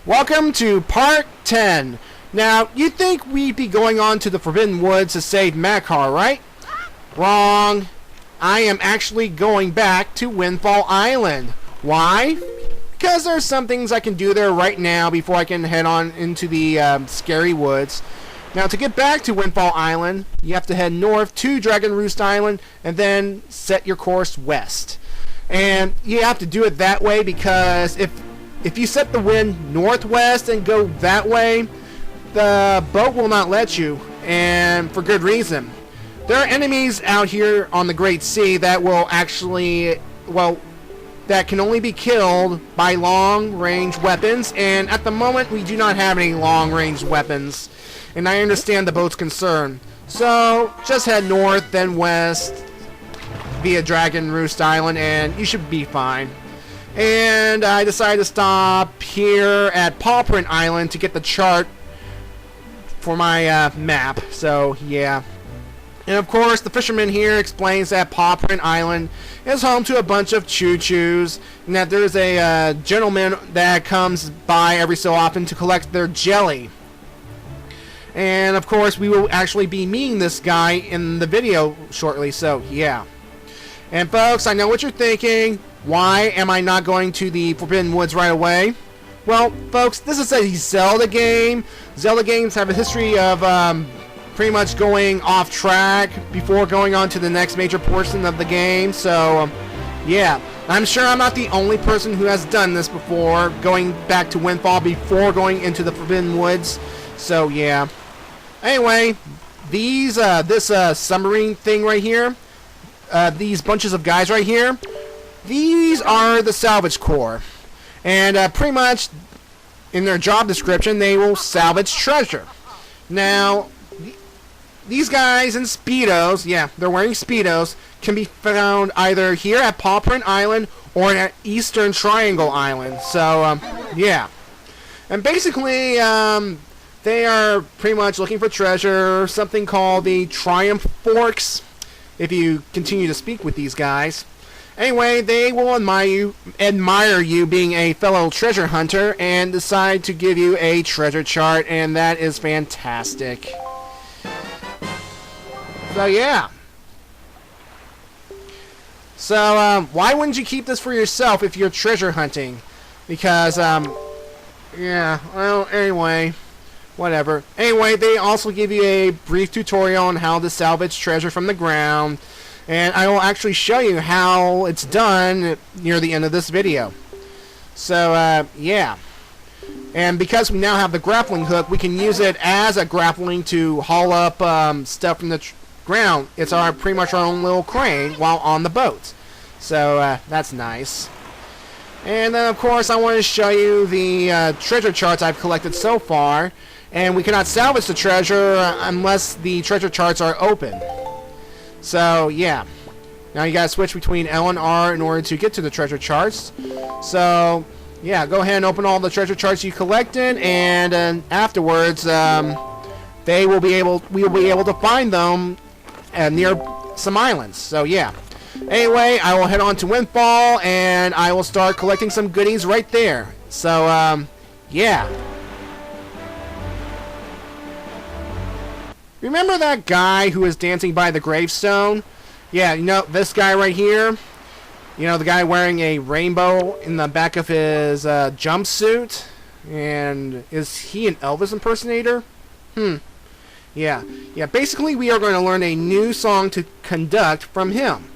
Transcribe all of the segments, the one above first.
Welcome to part 10. Now, you'd think we'd be going on to the Forbidden Woods to save Makar, right? Wrong. I am actually going back to Windfall Island. Why? Because there's some things I can do there right now before I can head on into the scary woods. Now, to get back to Windfall Island, you have to head north to Dragon Roost Island and then set your course west. And you have to do it that way because if you set the wind northwest and go that way, the boat will not let you, and for good reason. There are enemies out here on the Great Sea that will actually, that can only be killed by long-range weapons, and at the moment we do not have any long-range weapons, and I understand the boat's concern. So just head north, then west via Dragon Roost Island, and you should be fine. And I decided to stop here at Paw Print Island to get the chart for my map. So yeah. And of course, the fisherman here explains that Paw Print Island is home to a bunch of choo-choos, and that there's a gentleman that comes by every so often to collect their jelly. And of course, we will actually be meeting this guy in the video shortly. So yeah. And folks, I know what you're thinking. Why am I not going to the Forbidden Woods right away? Well, folks, this is a Zelda game. Zelda games have a history of pretty much going off track before going on to the next major portion of the game. So, yeah. I'm sure I'm not the only person who has done this before, going back to Windfall before going into the Forbidden Woods. So, yeah. Anyway, this submarine thing right here, these bunches of guys right here, these are the Salvage Corps, and pretty much in their job description they will salvage treasure. Now these guys in Speedos, yeah, they're wearing Speedos, can be found either here at Paw Print Island or at Eastern Triangle Island. So yeah, and basically they are pretty much looking for treasure, something called the Triumph Forks, if you continue to speak with these guys. Anyway, they will admire you being a fellow treasure hunter and decide to give you a treasure chart, and that is fantastic. So yeah. So why wouldn't you keep this for yourself if you're treasure hunting? Because yeah, well, anyway, whatever. Anyway, they also give you a brief tutorial on how to salvage treasure from the ground. And I will actually show you how it's done near the end of this video. So, yeah. And because we now have the grappling hook, we can use it as a grappling to haul up stuff from the ground. It's pretty much our own little crane while on the boat. So, that's nice. And then, of course, I want to show you the treasure charts I've collected so far. And we cannot salvage the treasure unless the treasure charts are open. So, yeah. Now you gotta switch between L and R in order to get to the treasure charts. So, yeah, go ahead and open all the treasure charts you collected, and afterwards, we will be able to find them near some islands. So, yeah. Anyway, I will head on to Windfall, and I will start collecting some goodies right there. So, yeah. Remember that guy who was dancing by the gravestone? Yeah, you know, this guy right here? You know, the guy wearing a rainbow in the back of his jumpsuit? And is he an Elvis impersonator? Yeah. Yeah, basically we are going to learn a new song to conduct from him.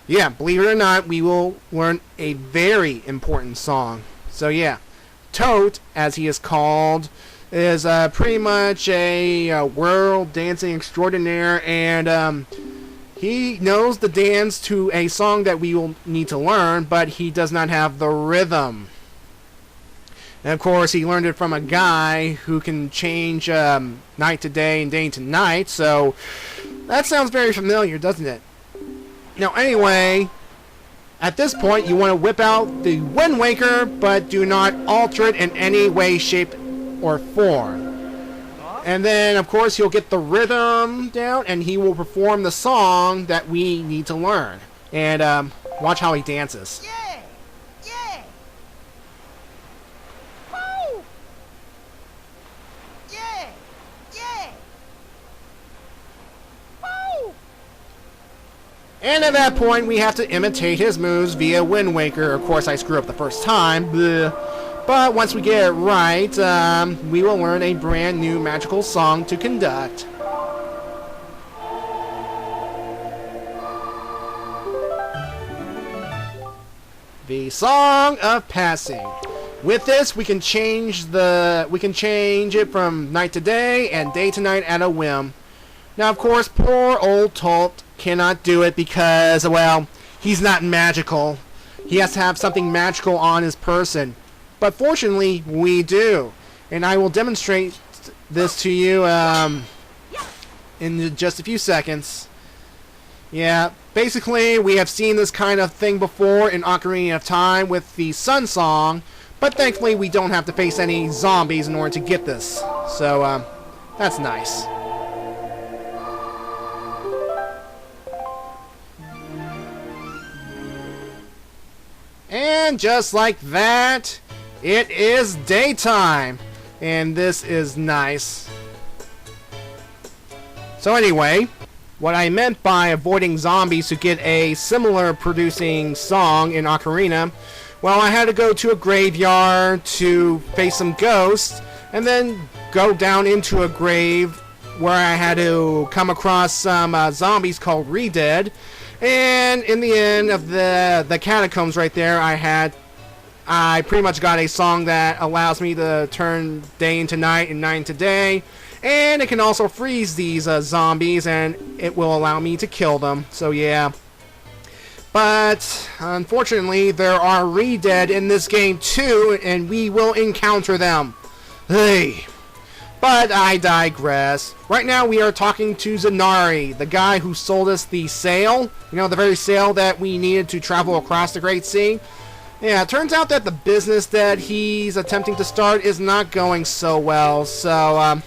Yeah, believe it or not, we will learn a very important song. So yeah, Tote, as he is called, is pretty much a world dancing extraordinaire, and he knows the dance to a song that we will need to learn, but he does not have the rhythm. And of course, he learned it from a guy who can change night to day and day to night, so that sounds very familiar, doesn't it? Now, anyway, at this point, you want to whip out the Wind Waker, but do not alter it in any way, shape, or form. And then, of course, he'll get the rhythm down, and he will perform the song that we need to learn. And watch how he dances. Yeah! Yeah! Woo! And at that point, we have to imitate his moves via Wind Waker. Of course, I screw up the first time. Bleh. But once we get it right, we will learn a brand new magical song to conduct. The Song of Passing. With this, we can change it from night to day and day to night at a whim. Now, of course, poor old Tolt cannot do it because, well, he's not magical. He has to have something magical on his person. But fortunately, we do. And I will demonstrate this to you in just a few seconds. Yeah, basically, we have seen this kind of thing before in Ocarina of Time with the Sun Song, but thankfully we don't have to face any zombies in order to get this. So, that's nice. And just like that, it is daytime. And this is nice. So anyway, what I meant by avoiding zombies to get a similar producing song in Ocarina, well, I had to go to a graveyard to face some ghosts, and then go down into a grave where I had to come across some zombies called Re-Dead. And in the end of the catacombs right there, I pretty much got a song that allows me to turn day into night and night into day. And it can also freeze these zombies, and it will allow me to kill them. So yeah. But unfortunately, there are Re-Dead in this game too, and we will encounter them. Hey. But I digress. Right now we are talking to Zanari, the guy who sold us the sail. You know, the very sail that we needed to travel across the Great Sea. Yeah, it turns out that the business that he's attempting to start is not going so well. So,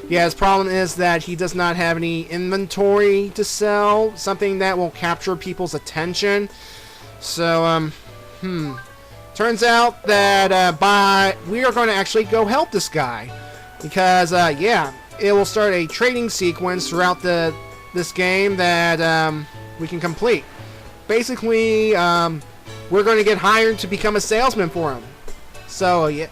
yeah, his problem is that he does not have any inventory to sell. Something that will capture people's attention. So, turns out that we are going to actually go help this guy. Because, yeah, it will start a trading sequence throughout this game that we can complete. Basically, we're going to get hired to become a salesman for him. So, yeah,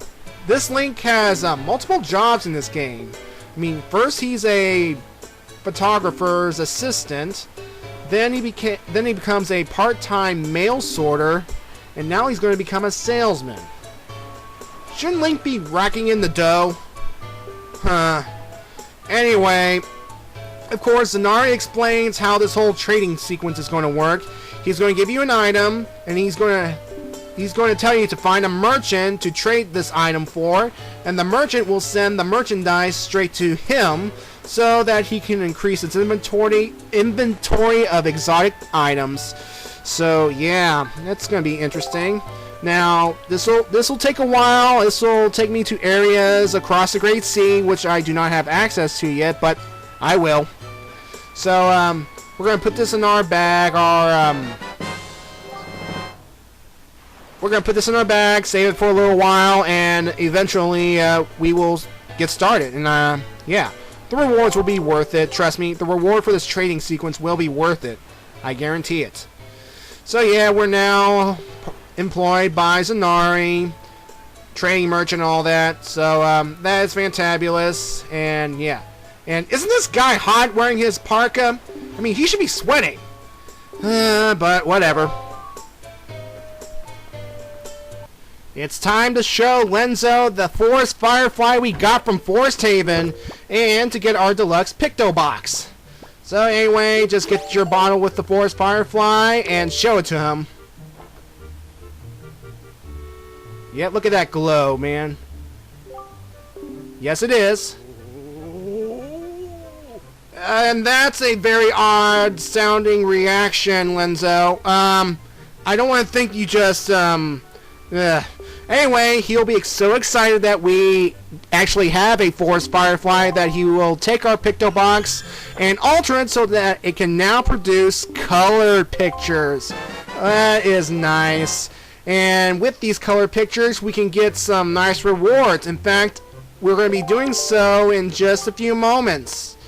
this Link has multiple jobs in this game. I mean, first he's a photographer's assistant. Then he becomes a part-time mail sorter. And now he's going to become a salesman. Shouldn't Link be racking in the dough? Anyway, of course, Zanari explains how this whole trading sequence is going to work. He's going to give you an item, and he's going to tell you to find a merchant to trade this item for, and the merchant will send the merchandise straight to him so that he can increase its inventory of exotic items. So yeah, that's going to be interesting. Now, this will take a while. This will take me to areas across the Great Sea, which I do not have access to yet, but I will. So, we're going to put this in our bag. We're going to put this in our bag, save it for a little while, and eventually we will get started. And, yeah, the rewards will be worth it. Trust me, the reward for this trading sequence will be worth it. I guarantee it. So, yeah, we're now employed by Zanari, trading merchant, all that. So that is fantabulous. And yeah, and isn't this guy hot wearing his parka? I mean, he should be sweating. But whatever. It's time to show Lenzo the Forest Firefly we got from Forest Haven, and to get our deluxe Picto Box. So anyway, just get your bottle with the Forest Firefly and show it to him. Yeah, look at that glow, man. Yes, it is. And that's a very odd sounding reaction, Lenzo. I don't want to think you just, Anyway, he'll be so excited that we actually have a Forest Firefly that he will take our Picto Box and alter it so that it can now produce colored pictures. That is nice. And with these color pictures, we can get some nice rewards. In fact, we're going to be doing so in just a few moments.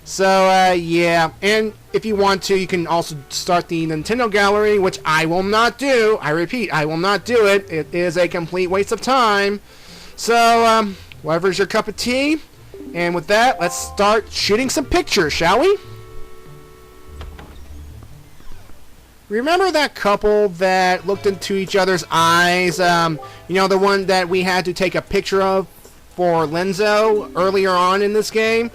So, yeah. And if you want to, you can also start the Nintendo Gallery, which I will not do. I repeat, I will not do it. It is a complete waste of time. So, whatever's your cup of tea. And with that, let's start shooting some pictures, shall we? Remember that couple that looked into each other's eyes? You know, the one that we had to take a picture of for Lenzo earlier on in this game?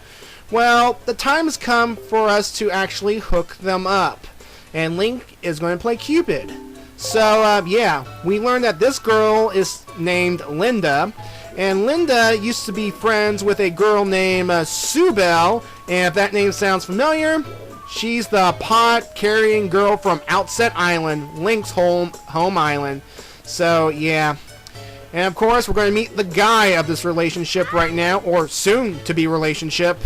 Well, the time has come for us to actually hook them up. And Link is going to play Cupid. So, yeah, we learned that this girl is named Linda. And Linda used to be friends with a girl named Subel. And if that name sounds familiar, she's the pot-carrying girl from Outset Island, Link's home island. So, yeah. And, of course, we're going to meet the guy of this relationship right now, or soon-to-be relationship.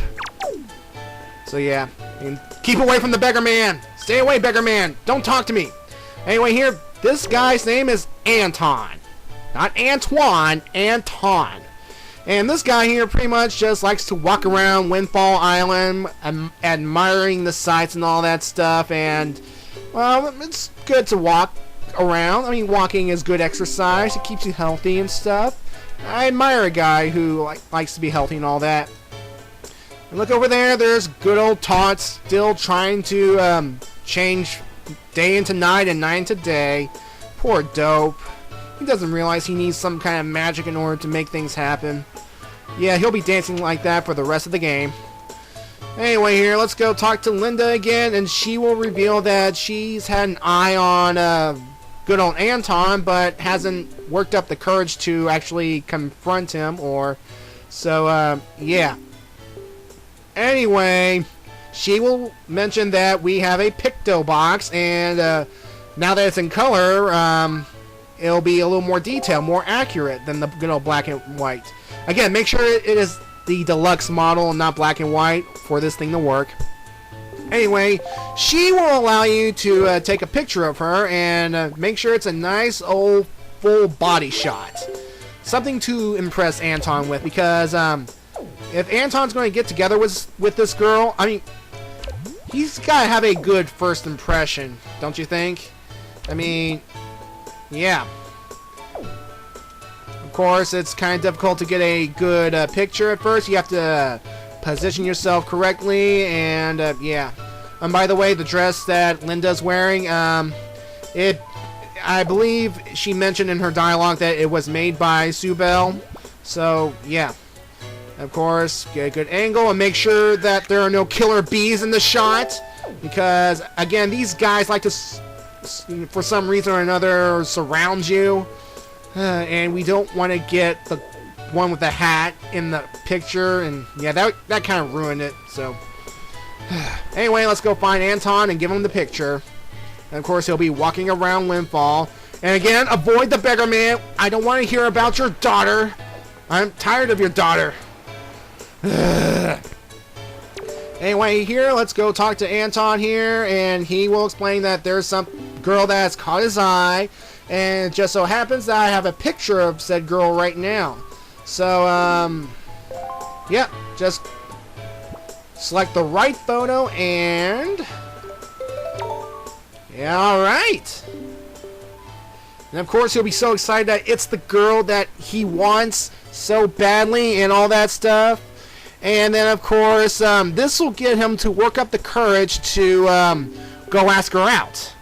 So, yeah. And keep away from the beggar man. Stay away, beggar man. Don't talk to me. Anyway, here, this guy's name is Anton. Not Antoine, Anton. And this guy here pretty much just likes to walk around Windfall Island, admiring the sights and all that stuff. And, well, it's good to walk around. I mean, walking is good exercise. It keeps you healthy and stuff. I admire a guy who likes to be healthy and all that. And look over there, there's good old Tots still trying to change day into night and night into day. Poor Dope. He doesn't realize he needs some kind of magic in order to make things happen. Yeah, he'll be dancing like that for the rest of the game. Anyway, here, let's go talk to Linda again, and she will reveal that she's had an eye on good old Anton, but hasn't worked up the courage to actually confront him, or... So, yeah. Anyway, she will mention that we have a Picto box, and now that it's in color, it'll be a little more detailed, more accurate than the good old black and white. Again, make sure it is the deluxe model and not black and white for this thing to work. Anyway, she will allow you to take a picture of her and make sure it's a nice old full body shot. Something to impress Anton with, because if Anton's going to get together with this girl, I mean, he's got to have a good first impression, don't you think? I mean, yeah. Of course, it's kind of difficult to get a good picture at first. You have to position yourself correctly, and yeah. And by the way, the dress that Linda's wearing, I believe she mentioned in her dialogue that it was made by Subel. So, yeah. Of course, get a good angle and make sure that there are no killer bees in the shot. Because, again, these guys like to, for some reason or another, surround you. And we don't want to get the one with the hat in the picture. And, yeah, that kind of ruined it. So, anyway, let's go find Anton and give him the picture. And, of course, he'll be walking around Windfall. And, again, avoid the beggar man. I don't want to hear about your daughter. I'm tired of your daughter. Anyway, here, let's go talk to Anton here, and he will explain that there's some girl that's caught his eye, and it just so happens that I have a picture of said girl right now. So, yeah, just select the right photo, and yeah, alright. And of course, he'll be so excited that it's the girl that he wants so badly and all that stuff. And then, of course, this will get him to work up the courage to go ask her out.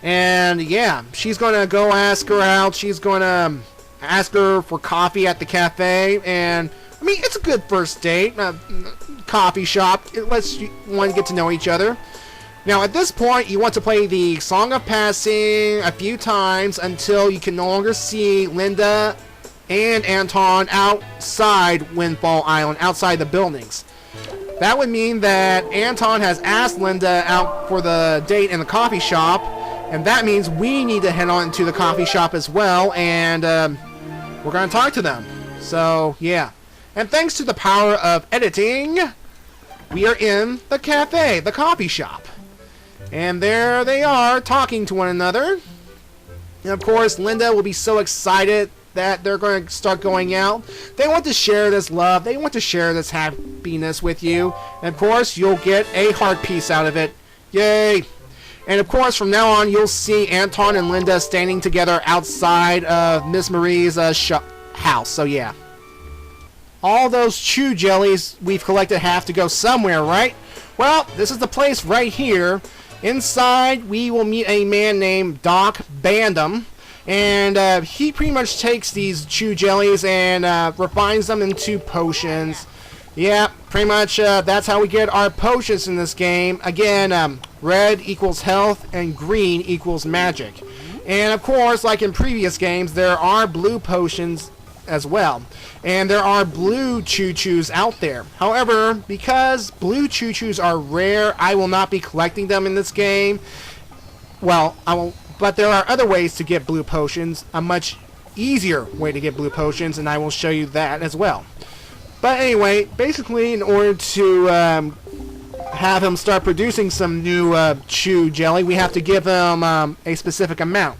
And, yeah, she's going to go ask her out. She's going to ask her for coffee at the cafe. And, I mean, it's a good first date. Coffee shop. It lets one get to know each other. Now, at this point, you want to play the Song of Passing a few times until you can no longer see Linda and Anton outside Windfall Island, outside the buildings. That would mean that Anton has asked Linda out for the date in the coffee shop, and that means we need to head on to the coffee shop as well, and we're going to talk to them. So, yeah. And thanks to the power of editing, we are in the cafe, the coffee shop. And there they are, talking to one another. And of course, Linda will be so excited that they're going to start going out. They want to share this love. They want to share this happiness with you. And of course, you'll get a heart piece out of it. Yay! And of course, from now on, you'll see Anton and Linda standing together outside of Miss Marie's house. So yeah. All those chew jellies we've collected have to go somewhere, right? Well, this is the place right here. Inside, we will meet a man named Doc Bandom. And he pretty much takes these chew jellies and refines them into potions. Yeah, pretty much that's how we get our potions in this game. Again, red equals health and green equals magic. And of course, like in previous games, there are blue potions as well. And there are blue choo-choos out there. However, because blue choo-choos are rare, I will not be collecting them in this game. Well, I will, but there are other ways to get blue potions, a much easier way to get blue potions, and I will show you that as well. But anyway, basically, in order to have him start producing some new chew jelly, we have to give him a specific amount.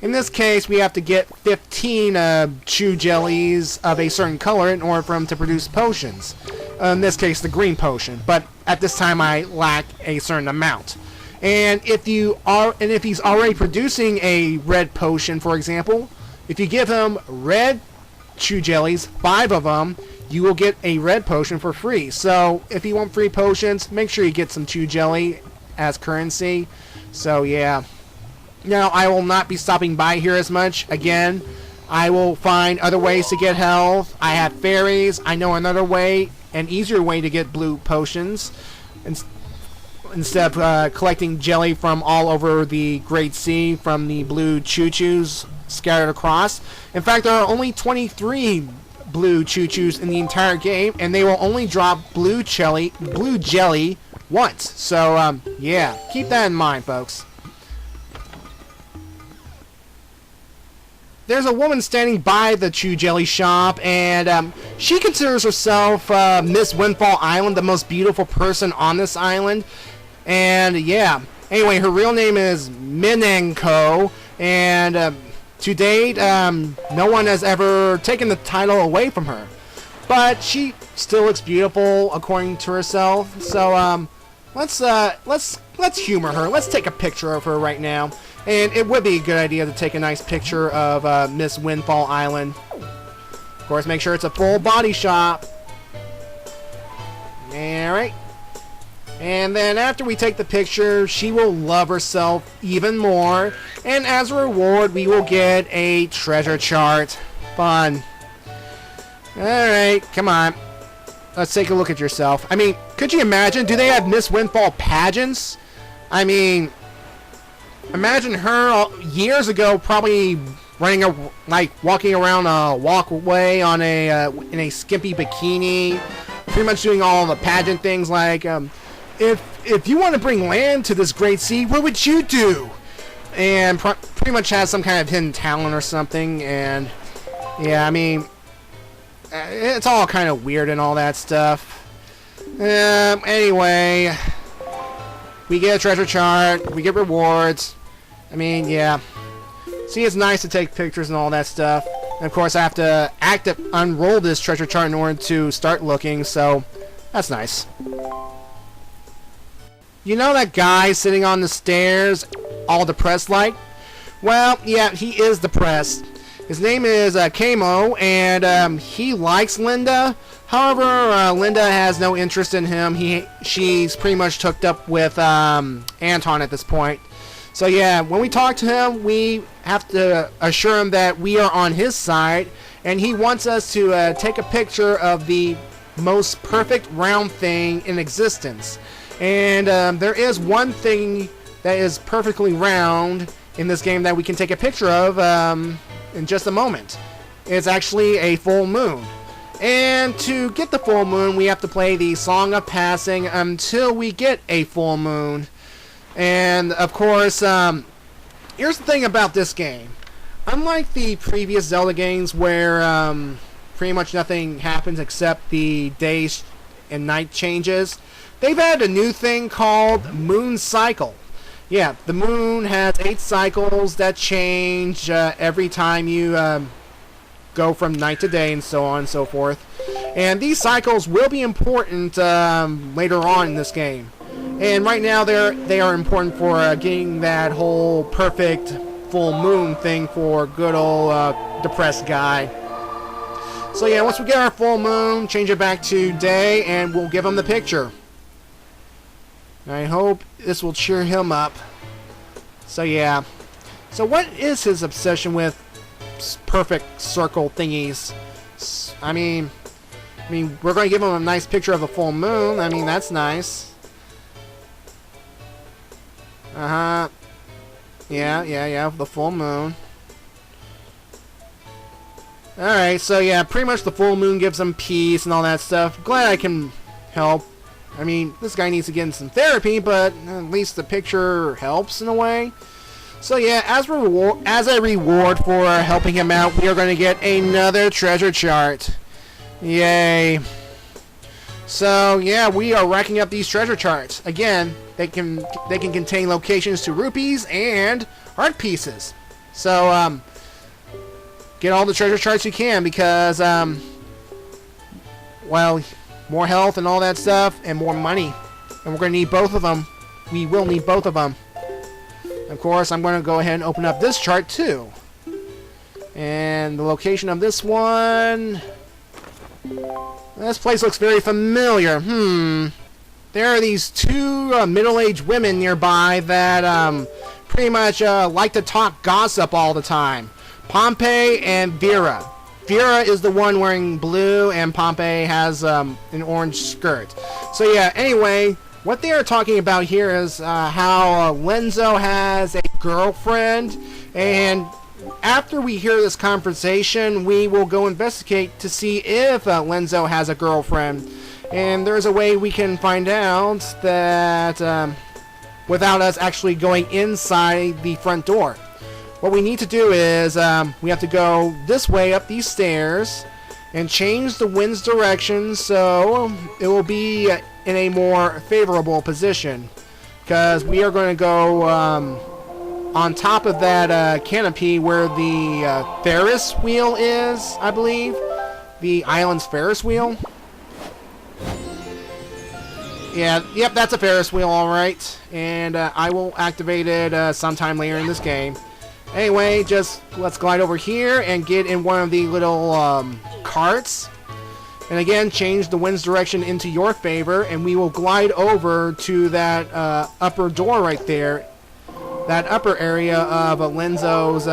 In this case, we have to get 15 chew jellies of a certain color in order for him to produce potions. In this case, the green potion. But at this time, I lack a certain amount. And if he's already producing a red potion, for example, if you give him red chew jellies, 5 of them, you will get a red potion for free. So if you want free potions, make sure you get some chew jelly as currency. So yeah. Now, I will not be stopping by here as much. Again, I will find other ways to get health. I have fairies. I know another way, an easier way to get blue potions. Instead of collecting jelly from all over the Great Sea from the blue choo-choos scattered across. In fact, there are only 23 blue choo-choos in the entire game, and they will only drop blue jelly once. So, yeah, keep that in mind, folks. There's a woman standing by the chew jelly shop, and she considers herself Miss Windfall Island, the most beautiful person on this island. And yeah, anyway, her real name is Minenko, and to date, no one has ever taken the title away from her. But she still looks beautiful, according to herself. So let's humor her. Let's take a picture of her right now. And it would be a good idea to take a nice picture of Miss Windfall Island. Of course, make sure it's a full body shot. Alright. And then after we take the picture, she will love herself even more. And as a reward, we will get a treasure chart. Fun. Alright, come on. Let's take a look at yourself. I mean, could you imagine? Do they have Miss Windfall pageants? I mean, imagine her years ago, probably running walking around a walkway on in a skimpy bikini, pretty much doing all the pageant things. Like, if you want to bring land to this great sea, what would you do? And pretty much has some kind of hidden talent or something. And yeah, I mean, it's all kind of weird and all that stuff. Anyway, we get a treasure chart, we get rewards. I mean, yeah. See, it's nice to take pictures and all that stuff. And of course, I have to unroll this treasure chart in order to start looking, so that's nice. You know that guy sitting on the stairs, all depressed like? Well, yeah, he is depressed. His name is Kamo, and he likes Linda. However, Linda has no interest in him. She's pretty much hooked up with Anton at this point. So yeah, when we talk to him, we have to assure him that we are on his side, and he wants us to take a picture of the most perfect round thing in existence. And there is one thing that is perfectly round in this game that we can take a picture of in just a moment. It's actually a full moon. And to get the full moon, we have to play the Song of Passing until we get a full moon. And of course, here's the thing about this game. Unlike the previous Zelda games where pretty much nothing happens except the day and night changes, they've added a new thing called Moon Cycle. Yeah, the moon has 8 cycles that change every time you go from night to day and so on and so forth. And these cycles will be important later on in this game. And right now they are important for getting that whole perfect full moon thing for good old depressed guy. So yeah, once we get our full moon, change it back to day, and we'll give him the picture. I hope this will cheer him up. So yeah. So what is his obsession with perfect circle thingies? I mean, we're going to give him a nice picture of the full moon. I mean, that's nice. Uh-huh. Yeah, the full moon. Alright, so yeah, pretty much the full moon gives him peace and all that stuff. Glad I can help. I mean, this guy needs to get in some therapy, but at least the picture helps in a way. So yeah, as a reward for helping him out, we are going to get another treasure chart. Yay. So yeah, we are racking up these treasure charts. Again, they can contain locations to rupees and art pieces. So get all the treasure charts you can, because well, more health and all that stuff, and more money. And we're going to need both of them. We will need both of them. Of course, I'm going to go ahead and open up this chart too. And the location of this one... This place looks very familiar. There are these two middle-aged women nearby that pretty much like to talk gossip all the time. Pompey and Vera. Vera is the one wearing blue, and Pompey has an orange skirt. So yeah, anyway, what they are talking about here is how Lenzo has a girlfriend, and after we hear this conversation, we will go investigate to see if Lenzo has a girlfriend. And there's a way we can find out that without us actually going inside the front door. What we need to do is we have to go this way up these stairs and change the wind's direction so it will be in a more favorable position, because we are going to go on top of that canopy where the Ferris wheel is, I believe. The island's Ferris wheel. Yeah, yep, that's a Ferris wheel, alright. And I will activate it sometime later in this game. Anyway, just let's glide over here and get in one of the little carts. And again, change the wind's direction into your favor, and we will glide over to that upper door right there. That upper area of Lenzo's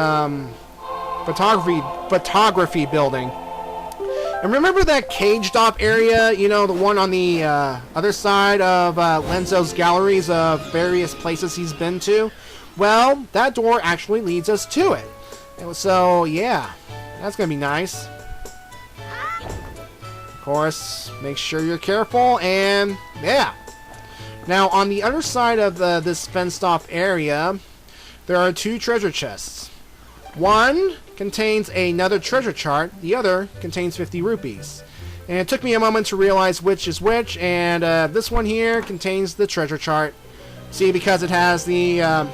photography building. And remember that caged off area, you know, the one on the other side of Lenzo's galleries of various places he's been to? Well, that door actually leads us to it. So, yeah, that's going to be nice. Of course, make sure you're careful, and yeah. Now, on the other side of this fenced-off area, there are two treasure chests. One contains another treasure chart, the other contains 50 rupees. And it took me a moment to realize which is which, and this one here contains the treasure chart. See, because it has the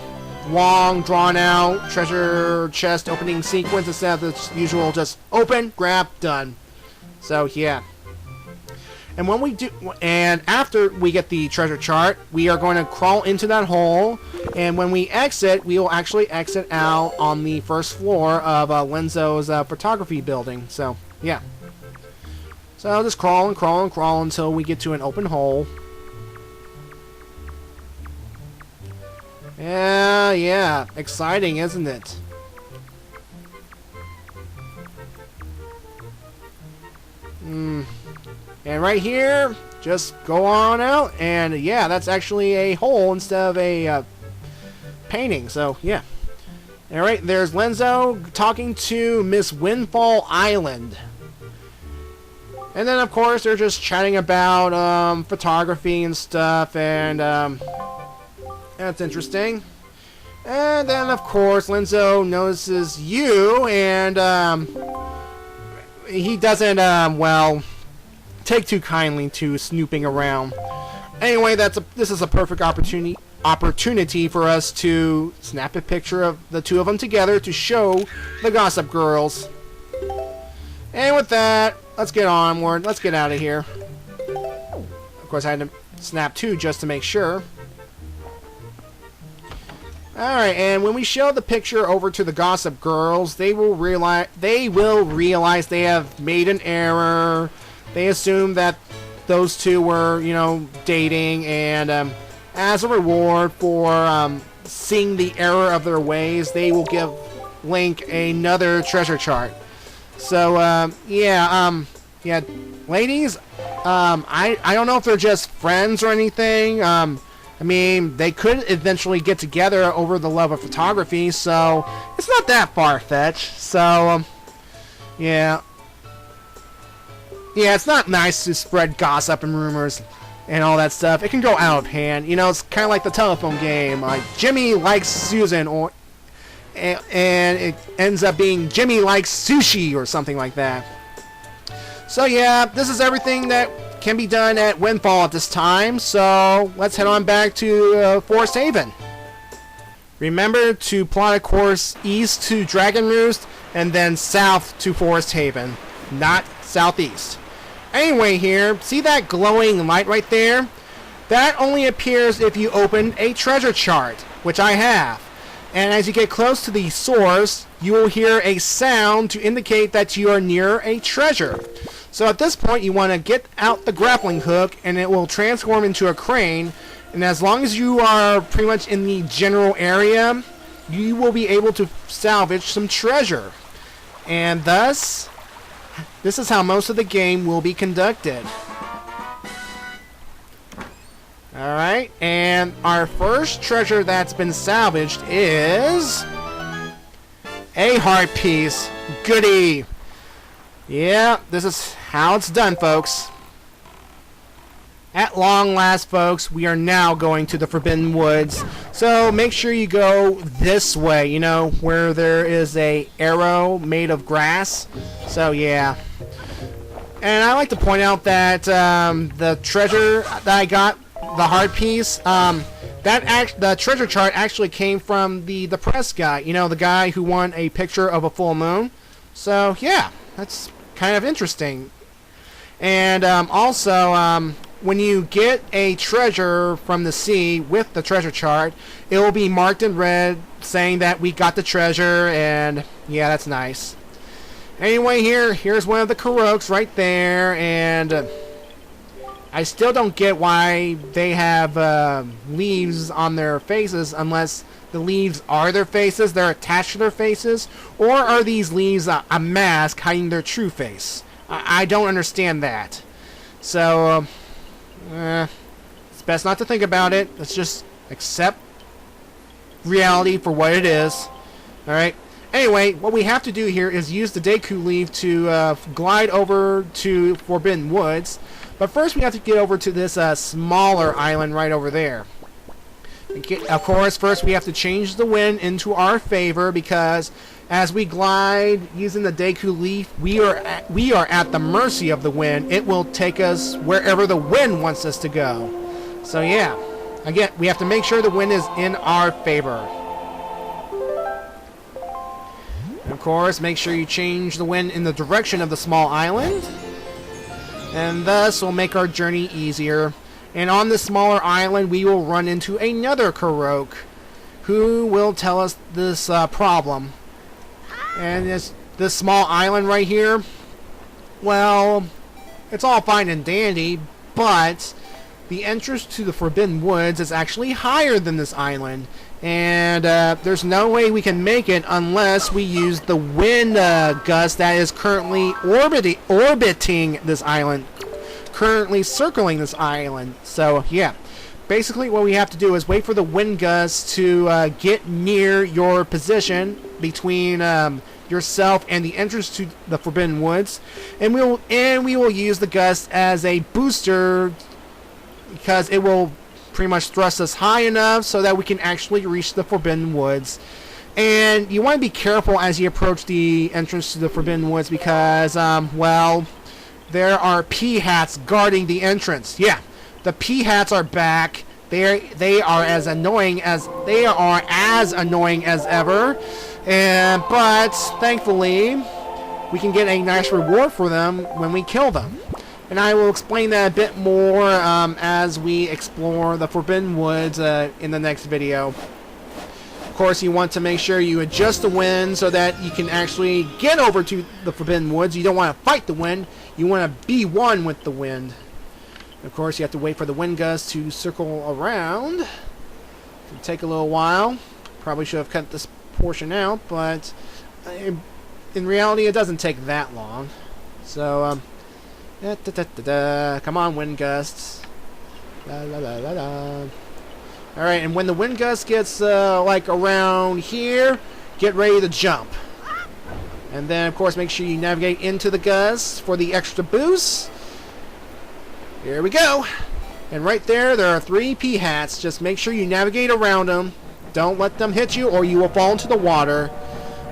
long, drawn-out treasure chest opening sequence instead of the usual just open, grab, done. So, yeah. And when we do, and after we get the treasure chart, we are going to crawl into that hole, and when we exit, we will actually exit out on the first floor of Lenzo's photography building. So, yeah. So I'll just crawl and crawl and crawl until we get to an open hole. Yeah, exciting, isn't it? And right here, just go on out, and yeah, that's actually a hole instead of a painting, so yeah. Alright, there's Lenzo talking to Miss Windfall Island. And then, of course, they're just chatting about photography and stuff, and that's interesting. And then, of course, Lenzo notices you, and he doesn't, well, take too kindly to snooping around. Anyway, this is a perfect opportunity for us to snap a picture of the two of them together to show the Gossip Girls. And with that, let's get onward. Let's get out of here. Of course, I had to snap 2 just to make sure. Alright, and when we show the picture over to the Gossip Girls, they will realize they have made an error. They assume that those two were, you know, dating, and as a reward for seeing the error of their ways, they will give Link another treasure chart. So, yeah, ladies, I don't know if they're just friends or anything. I mean, they could eventually get together over the love of photography, so it's not that far-fetched. So, yeah. Yeah, it's not nice to spread gossip and rumors and all that stuff. It can go out of hand. You know, it's kind of like the telephone game. Like, Jimmy likes Susan, and it ends up being Jimmy likes sushi or something like that. So, yeah, this is everything that can be done at Windfall at this time, so let's head on back to Forest Haven. Remember to plot a course east to Dragon Roost and then south to Forest Haven, not southeast. Anyway, here, see that glowing light right there? That only appears if you open a treasure chart, which I have. And as you get close to the source, you will hear a sound to indicate that you are near a treasure. So at this point, you want to get out the grappling hook, and it will transform into a crane. And as long as you are pretty much in the general area, you will be able to salvage some treasure. And thus, this is how most of the game will be conducted. Alright, and our first treasure that's been salvaged is a heart piece. Goody! Yeah, this is how it's done, folks. At long last, folks, we are now going to the Forbidden Woods. So make sure you go this way, you know, where there is a arrow made of grass. So yeah. And I like to point out that the treasure that I got, the heart piece, the treasure chart actually came from the press guy. You know, the guy who won a picture of a full moon. So yeah, that's kind of interesting. And also, when you get a treasure from the sea with the treasure chart, it will be marked in red saying that we got the treasure, and yeah, that's nice. Anyway, here's one of the Karoks right there, and I still don't get why they have leaves on their faces unless the leaves are their faces, they're attached to their faces, or are these leaves a mask hiding their true face? I don't understand that. So, it's best not to think about it. Let's just accept reality for what it is. Alright? Anyway, what we have to do here is use the Deku leaf to glide over to Forbidden Woods. But first we have to get over to this smaller island right over there. Of course, first we have to change the wind into our favor, because as we glide using the Deku leaf, we are at the mercy of the wind. It will take us wherever the wind wants us to go. So yeah, again, we have to make sure the wind is in our favor. And of course, make sure you change the wind in the direction of the small island, and thus will make our journey easier. And on the smaller island, we will run into another Karok, who will tell us this problem. And this small island right here, well, it's all fine and dandy, but the entrance to the Forbidden Woods is actually higher than this island. And there's no way we can make it unless we use the wind gust that is currently orbiting this island. Currently circling this island. So yeah, basically what we have to do is wait for the wind gust to get near your position between yourself and the entrance to the Forbidden Woods, and we will use the gust as a booster, because it will pretty much thrust us high enough so that we can actually reach the Forbidden Woods. And you want to be careful as you approach the entrance to the Forbidden Woods, because well, there are P-hats guarding the entrance. Yeah, the P-hats are back. They are as annoying as ever. But thankfully, we can get a nice reward for them when we kill them. And I will explain that a bit more as we explore the Forbidden Woods in the next video. Of course, you want to make sure you adjust the wind so that you can actually get over to the Forbidden Woods. You don't want to fight the wind. You want to be one with the wind. Of course, you have to wait for the wind gusts to circle around. It'll take a little while. Probably should have cut this portion out, but in reality, it doesn't take that long. So, come on, wind gusts. La la la la la. Alright, and when the wind gust gets, like, around here, get ready to jump. And then, of course, make sure you navigate into the gusts for the extra boost. Here we go. And right there are 3 P-hats. Just make sure you navigate around them. Don't let them hit you or you will fall into the water.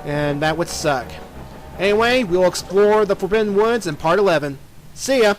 And that would suck. Anyway, we'll explore the Forbidden Woods in Part 11. See ya!